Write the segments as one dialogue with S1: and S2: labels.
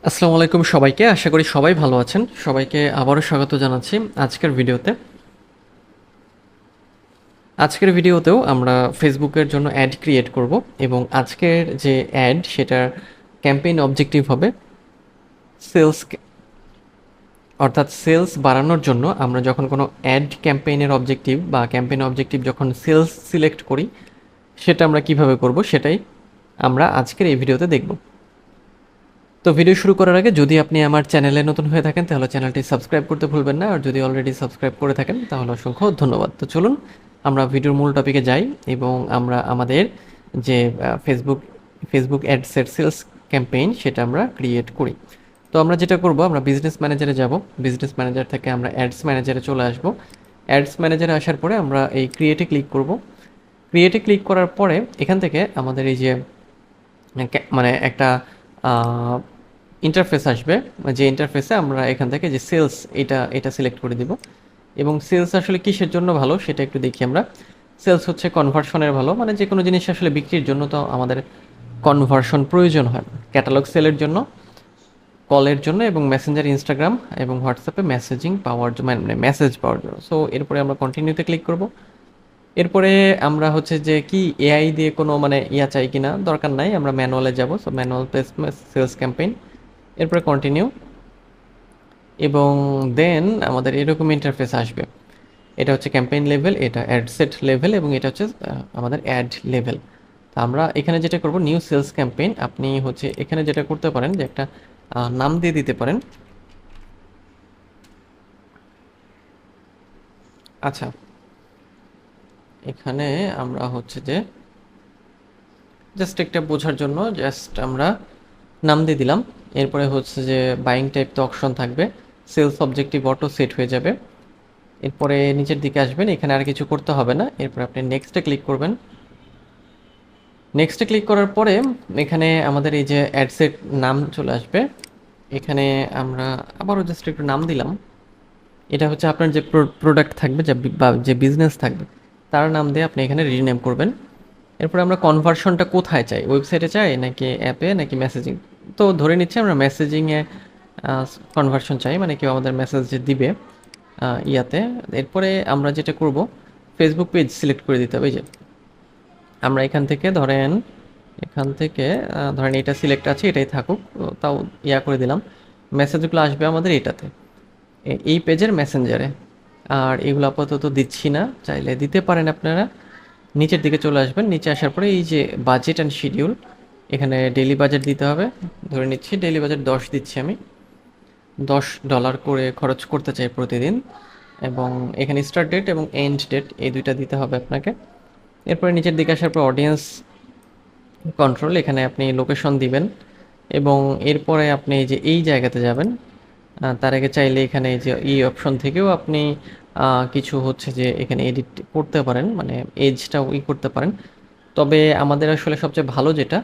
S1: আসসালামু আলাইকুম সবাইকে। আশা করি সবাই ভালো আছেন। সবাইকে আবারও স্বাগত জানাচ্ছি আজকের ভিডিওতে। আজকের ভিডিওতেও আমরা ফেসবুকের জন্য অ্যাড ক্রিয়েট করব এবং আজকের যে অ্যাড সেটার ক্যাম্পেইন অবজেক্টিভ হবে সেলস, অর্থাৎ সেলস বাড়ানোর জন্য আমরা যখন কোনো অ্যাড ক্যাম্পেইনের অবজেক্টিভ বা ক্যাম্পেইন অবজেক্টিভ যখন সেলস সিলেক্ট করি সেটা আমরা কিভাবে করব সেটাই আমরা আজকের এই ভিডিওতে দেখব। তো ভিডিও শুরু করার আগে যদি আপনি আমার চ্যানেলে নতুন হয়ে থাকেন তাহলে চ্যানেলটি সাবস্ক্রাইব করতে ভুলবেন না, আর যদি অলরেডি সাবস্ক্রাইব করে থাকেন তাহলে অসংখ্য ধন্যবাদ। তো চলুন আমরা ভিডিওর মূল টপিকে যাই এবং আমরা আমাদের যে ফেসবুক ফেসবুক অ্যাডসের সেলস ক্যাম্পেইন সেটা আমরা ক্রিয়েট করি। তো আমরা যেটা করব, আমরা বিজনেস ম্যানেজারে যাব, বিজনেস ম্যানেজার থেকে আমরা অ্যাডস ম্যানেজারে চলে আসব। অ্যাডস ম্যানেজারে আসার পরে আমরা এই ক্রিয়েটে ক্লিক করব। ক্রিয়েটে ক্লিক করার পরে এখান থেকে আমাদের এই যে মানে একটা ইন্টারফেস আসবে, যে ইন্টারফেসে আমরা এখান থেকে যে সেলস এটা সিলেক্ট করে দিব। এবং সেলস আসলে কিসের জন্য ভালো সেটা একটু দেখি আমরা। সেলস হচ্ছে কনভার্সনের ভালো, মানে যে কোনো জিনিস আসলে বিক্রির জন্য তো আমাদের কনভার্সন প্রয়োজন হয়। ক্যাটালগ সেলের জন্য, কলের জন্য এবং মেসেঞ্জার, ইনস্টাগ্রাম এবং হোয়াটসঅ্যাপে মেসেজিং পাওয়ার জন্য, মানে মেসেজ পাওয়ার জন্য। সো এরপরে আমরা কন্টিনিউতে ক্লিক করব। এরপরে আমরা হচ্ছে যে কি এআই দিয়ে কোনো মানে চাই কিনা, দরকার নাই, আমরা ম্যানুয়ালে যাব। So manual place sales campaign, এরপরে কন্টিনিউ, এবং দেন আমাদের এরকম ইন্টারফেস আসবে। এটা হচ্ছে ক্যাম্পেইন লেভেল, এটা অ্যাড সেট লেভেল এবং এটা হচ্ছে আমাদের অ্যাড লেভেল। তো আমরা এখানে যেটা করব, নিউ সেলস ক্যাম্পেইন, আপনি হচ্ছে এখানে যেটা করতে পারেন যে একটা নাম দিয়ে দিতে পারেন। আচ্ছা, এখানে আমরা হচ্ছে যে জাস্ট একটা বোঝার জন্য জাস্ট আমরা নাম দিয়ে দিলাম। এরপরে হচ্ছে যে বাইং টাইপ তো অপশন থাকবে, সেলস অবজেক্টিভ অটো সেট হয়ে যাবে। এরপরে নিচের দিকে আসবেন, এখানে আর কিছু করতে হবে না। এরপরে আপনি নেক্সটে ক্লিক করবেন। নেক্সটে ক্লিক করার পরে এখানে আমাদের এই যে অ্যাডসেট নাম চলে আসবে। এখানে আমরা আবারও জাস্ট একটু নাম দিলাম। এটা হচ্ছে আপনার যে প্রোডাক্ট থাকবে বা যে বিজনেস থাকবে তার নাম দিয়ে আপনি এখানে রিনেম করবেন। এরপরে আমরা কনভার্সনটা কোথায় চাই, ওয়েবসাইটে চাই নাকি অ্যাপে নাকি মেসেজিং। তো ধরে নিচ্ছি আমরা মেসেজিংয়ে কনভার্সন চাই, মানে কেউ আমাদের মেসেজ যে দিবে ইয়াতে। এরপরে আমরা যেটা করব, ফেসবুক পেজ সিলেক্ট করে দিতে হবে। এই যে আমরা এখান থেকে ধরেন এটা সিলেক্ট আছে, এটাই থাকুক, তাও করে দিলাম। মেসেজগুলো আসবে আমাদের এটাতে, এই পেজের মেসেঞ্জারে। আর এগুলো আপাতত দিচ্ছি না, চাইলে দিতে পারেন আপনারা। নিচের দিকে চলে আসবেন, নিচে আসার পরে এই যে বাজেট অ্যান্ড শিডিউল, এখানে ডেইলি বাজেট দিতে হবে। ধরে নিচ্ছি ডেইলি বাজেট 10 দিচ্ছি আমি, $10 করে খরচ করতে চাই প্রতিদিন। এবং এখানে স্টার্ট ডেট এবং এন্ড ডেট এই দুইটা দিতে হবে আপনাকে। এরপরে নিচের দিকে আসার পর অডিয়েন্স কন্ট্রোল, এখানে আপনি লোকেশন দিবেন। এবং এরপরে আপনি এই যে এই জায়গাতে যাবেন। তার আগে চাইলে এখানে এই যে এই অপশন থেকেও আপনি কিছু হচ্ছে যে এখানে এডিট করতে পারেন, মানে এজটাও করতে পারেন। তবে আমাদের আসলে সবচেয়ে ভালো যেটা,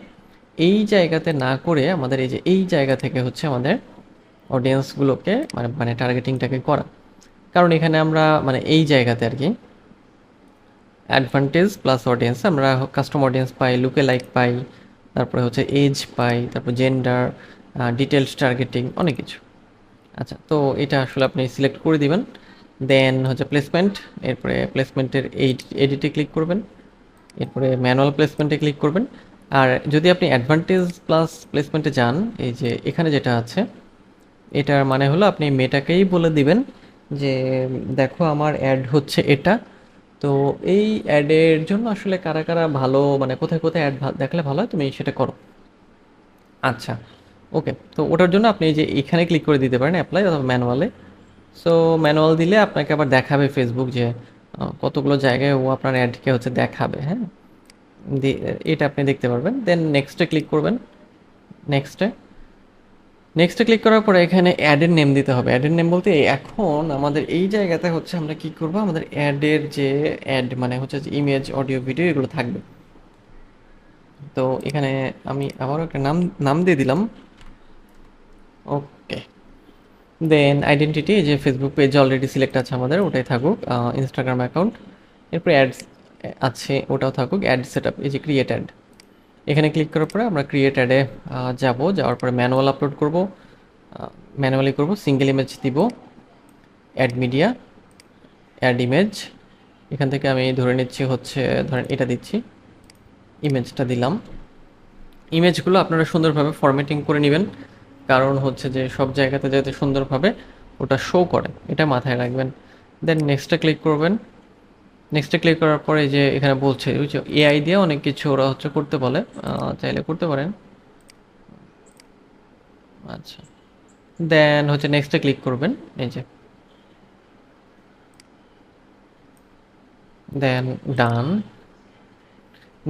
S1: এই জায়গাতে না করে আমাদের এই যে এই জায়গা থেকে হচ্ছে আমাদের অডিয়েন্সগুলোকে মানে মানে টার্গেটিংটাকে করা। কারণ এখানে আমরা মানে এই জায়গাতে আর কি অ্যাডভান্টেজ প্লাস অডিয়েন্স, আমরা কাস্টম অডিয়েন্স পাই, লুকে লাইক পাই, তারপরে হচ্ছে এজ পাই, তারপর জেন্ডার, ডিটেলস টার্গেটিং, অনেক কিছু। আচ্ছা, তো এটা আসলে আপনি সিলেক্ট করে দিবেন। দেন হচ্ছে প্লেসমেন্ট, এরপরে প্লেসমেন্টের এডিটে ক্লিক করবেন। এরপরে ম্যানুয়াল প্লেসমেন্টে ক্লিক করবেন। আর যদি আপনি অ্যাডভান্টেজ প্লাস প্লেসমেন্টে যান, এই যে এখানে যেটা আছে, এটার মানে হলো আপনি মেটাকেই বলে দিবেন যে দেখো আমার অ্যাড হচ্ছে এটা। তো এই অ্যাডের জন্য আসলে কারা কারা ভালো, মানে কোথায় কোথায় অ্যাড দেখলে ভালো হয় তুমি সেটা করো। আচ্ছা, ওকে। তো ওটার জন্য আপনি এই যে এখানে ক্লিক করে দিতে পারেন অ্যাপ্লাই অথবা ম্যানুয়ালে। সো ম্যানুয়াল দিলে আপনাকে আবার দেখাবে ফেসবুক যে কতগুলো জায়গায় ও আপনার অ্যাডকে হচ্ছে দেখাবে, হ্যাঁ। এটা আপনি দেখতে পারবেন। দেন নেক্সটে ক্লিক করবেন। নেক্সটে নেক্সটে ক্লিক করার পরে এখানে অ্যাডের নেম দিতে হবে। অ্যাডের নেম বলতে এখন আমাদের এই জায়গাতে হচ্ছে আমরা কি করব, আমাদের অ্যাডের যে অ্যাড মানে হচ্ছে যে ইমেজ, অডিও, ভিডিও এগুলো থাকবে। তো এখানে আমি আবারও একটা নাম নাম দিয়ে দিলাম। ওকে। দেন আইডেন্টিটি, যে ফেসবুক পেজ অলরেডি সিলেক্ট আছে আমাদের ওটাই থাকুক। ইনস্টাগ্রাম অ্যাকাউন্ট, এরপরে অ্যাডস আছে ওটাও থাকুক। অ্যাড সেট আপ, এই যে ক্রিয়েট অ্যাড, এখানে ক্লিক করার পরে আমরা ক্রিয়েট অ্যাডে যাওয়ার পরে ম্যানুয়াল আপলোড করব। ম্যানুয়ালি করব, সিঙ্গেল ইমেজ দিব, অ্যাড মিডিয়া, অ্যাড ইমেজ, এখান থেকে আমি ধরে নিচ্ছি হচ্ছে ধরেন এটা দিচ্ছি, ইমেজটা দিলাম। ইমেজগুলো আপনারা সুন্দরভাবে ফরম্যাটিং করে নেবেন, কারণ হচ্ছে যে সব জায়গাতে যাতে সুন্দরভাবে ওটা শো করে, এটা মাথায় রাখবেন। দেন নেক্সটে ক্লিক করবেন। নেক্সটে ক্লিক করার পরে যে এখানে বলছে ওই যে এআই দিয়ে অনেক কিছু ওরা হচ্ছে করতে বলে, চাইলে করতে পারেন। আচ্ছা, দেন হচ্ছে নেক্সটে ক্লিক করবেন, এই যে দেন ডান,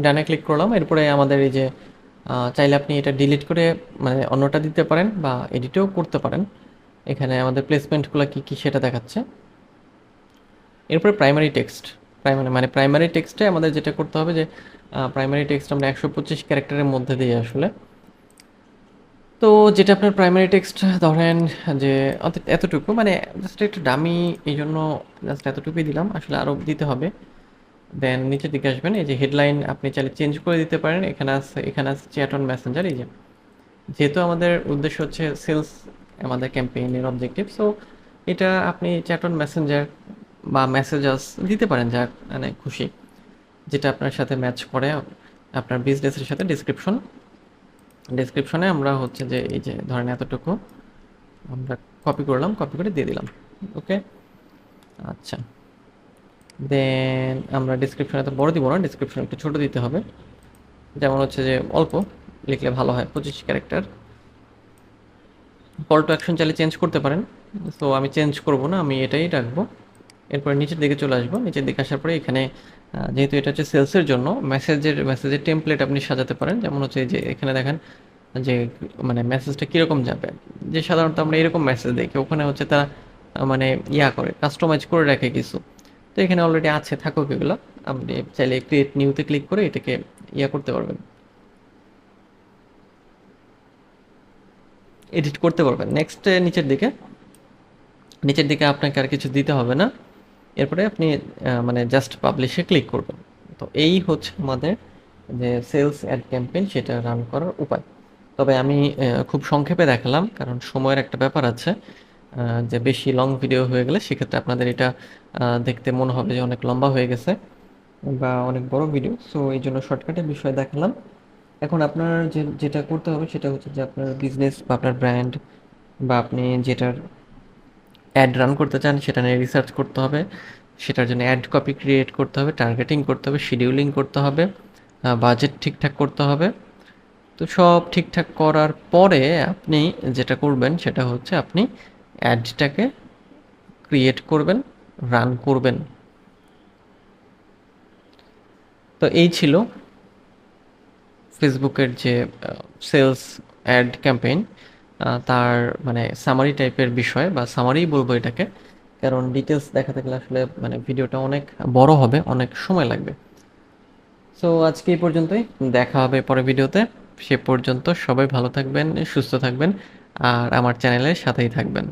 S1: ডানে ক্লিক করলাম। এরপরে আমাদের এই যে চাইলে আপনি এটা ডিলিট করে মানে অন্যটা দিতে পারেন বা এডিটও করতে পারেন। এখানে আমাদের প্লেসমেন্টগুলো কী কী সেটা দেখাচ্ছে। এরপরে প্রাইমারি টেক্সট, প্রাইমারি টেক্সটে আমাদের যেটা করতে হবে যে প্রাইমারি টেক্সট আমরা 125 ক্যারেক্টারের মধ্যে দিই আসলে। তো যেটা আপনার প্রাইমারি টেক্সট ধরেন যে এতটুকু, মানে জাস্ট একটু ডামি, এই জন্য জাস্ট এতটুকুই দিলাম, আসলে আরও দিতে হবে। দেন নিচের দিকে আসবেন, এই যে হেডলাইন আপনি চাইলে চেঞ্জ করে দিতে পারেন। এখানে আছে চ্যাট অন মেসেঞ্জার। এই যে যেহেতু আমাদের উদ্দেশ্য হচ্ছে সেলস, আমাদের ক্যাম্পেইনের অবজেক্টিভ, সো এটা আপনি চ্যাট অন মেসেঞ্জার বা মেসেজাস দিতে পারেন, যা মানে খুশি, যেটা আপনার সাথে ম্যাচ করে আপনার বিজনেসের সাথে। ডিসক্রিপশনে আমরা হচ্ছে যে এই যে ধরেন এতটুকু আমরা কপি করলাম, কপি করে দিয়ে দিলাম। ওকে, আচ্ছা। দেন আমরা ডিসক্রিপশন এত বড় দিব না, ডিসক্রিপশন একটু ছোট দিতে হবে, যেমন হচ্ছে যে অল্প লিখলে ভালো হয়, 25 ক্যারেক্টার। কল টু অ্যাকশন চাইলে চেঞ্জ করতে পারেন, সো আমি চেঞ্জ করব না, আমি এটাই রাখবো। এরপরে নিচের দিকে চলে আসবো, নিচের দিকে আসার পরে এখানে যেহেতু এটা হচ্ছে সেলসের জন্য, মেসেজের টেমপ্লেট আপনি সাজাতে পারেন। যেমন হচ্ছে যে এখানে দেখেন যে মানে মেসেজটা কীরকম যাবে, যে সাধারণত আমরা এরকম মেসেজ দেখি, ওখানে হচ্ছে তারা মানে করে কাস্টমাইজ করে রাখে কিছু। তো এখানে অলরেডি আছে, থাকুক এগুলো। আপনি চাইলে ক্রিয়েট নিউতে ক্লিক করে এটাকে করতে পারবেন, এডিট করতে পারবেন। নেক্সট নিচের দিকে আপনাকে আর কিছু দিতে হবে না। এরপরে আপনি মানে জাস্ট পাবলিশে ক্লিক করবেন। তো এই হচ্ছে আমাদের যে সেলস অ্যাড ক্যাম্পেইন, সেটা রান করার উপায়। তবে আমি খুব সংক্ষেপে দেখালাম, কারণ সময়ের একটা ব্যাপার আছে। যে বেশি লং ভিডিও হয়ে গেলে সেক্ষেত্রে আপনাদের এটা দেখতে মনে হবে যে অনেক লম্বা হয়ে গেছে বা অনেক বড় ভিডিও, সো এই জন্য শর্টকাটে বিষয় দেখালাম। এখন আপনার যেটা করতে হবে সেটা হচ্ছে যে আপনার বিজনেস বা আপনার ব্র্যান্ড বা আপনি যেটার অ্যাড রান করতে চান সেটা নিয়ে রিসার্চ করতে হবে, সেটার জন্য অ্যাড কপি ক্রিয়েট করতে হবে, টার্গেটিং করতে হবে, শিডিউলিং করতে হবে, বাজেট ঠিকঠাক করতে হবে। তো সব ঠিকঠাক করার পরে আপনি যেটা করবেন সেটা হচ্ছে আপনি অ্যাডটাকে ক্রিয়েট করবেন, রান করবেন। তো এই ছিল ফেসবুকের যে সেলস অ্যাড ক্যাম্পেইন, তার মানে সামারি টাইপের বিষয় বা সামারিই বলবো এটাকে, কারণ ডিটেলস দেখাতে গেলে আসলে মানে ভিডিওটা অনেক বড় হবে, অনেক সময় লাগবে। সো আজকে এই পর্যন্তই, দেখা হবে পরের ভিডিওতে। সে পর্যন্ত সবাই ভালো থাকবেন, সুস্থ থাকবেন, আর আমার চ্যানেলের সাথেই থাকবেন।